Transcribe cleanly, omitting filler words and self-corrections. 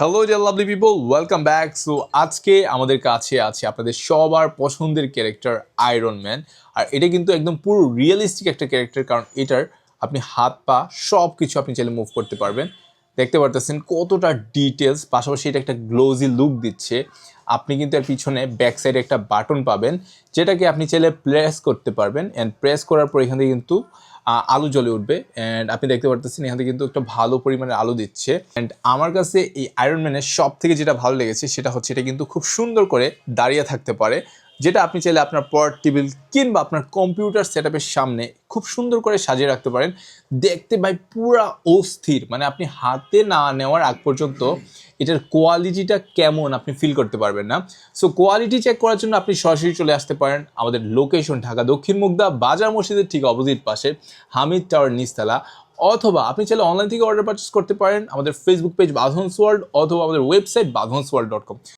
Hello dear lovely people, welcome back. So আজকে আমাদের কাছে আছে আপনাদের সবার পছন্দের ক্যারেক্টার আয়রন ম্যান। আর এটা কিন্তু একদম পুরো রিয়েলিস্টিক একটা ক্যারেক্টার, কারণ এটার আপনি হাত পা সব কিছু আপনি চাইলে মুভ করতে পারবেন। দেখতে পারতেছেন কতটা ডিটেলস, পাশাপাশি এটা একটা গ্লোজি লুক দিচ্ছে। আপনি কিন্তু এর পিছনে ব্যাক সাইডে একটা বাটন পাবেন, যেটাকে আপনি চাইলে প্রেস করতে পারবেন। অ্যান্ড প্রেস করার পর এখান থেকে কিন্তু আলো জ্বলে উঠবে। অ্যান্ড আপনি দেখতে পারতেছেন এখান থেকে কিন্তু একটা ভালো পরিমাণে আলো দিচ্ছে। অ্যান্ড আমার কাছে এই আয়রন ম্যানের সব থেকে যেটা ভালো লেগেছে সেটা হচ্ছে এটা কিন্তু খুব সুন্দর করে দাঁড়িয়ে থাকতে পারে, যেটা আপনি চাইলে আপনার পড়ার টেবিল কিংবা আপনার কম্পিউটার সেটআপের সামনে খুব সুন্দর করে সাজিয়ে রাখতে পারেন। দেখতে ভাই পুরা অস্থির, মানে আপনি হাতে না নেওয়ার আগ পর্যন্ত এটার কোয়ালিটিটা কেমন আপনি ফিল করতে পারবেন না। সো কোয়ালিটি চেক করার জন্য আপনি সরাসরি চলে আসতে পারেন আমাদের লোকেশন ঢাকা দক্ষিণ মুগদা বাজার মসজিদের ঠিক অপোজিট পাশে হামিদ টাওয়ার নিচতলা, অথবা আপনি চাইলে অনলাইন থেকে অর্ডার পারচেস করতে পারেন আমাদের ফেসবুক পেজ বাঁধনস ওয়ার্ল্ড, অথবা আমাদের ওয়েবসাইট বাঁধনস ওয়ার্ল্ড.com।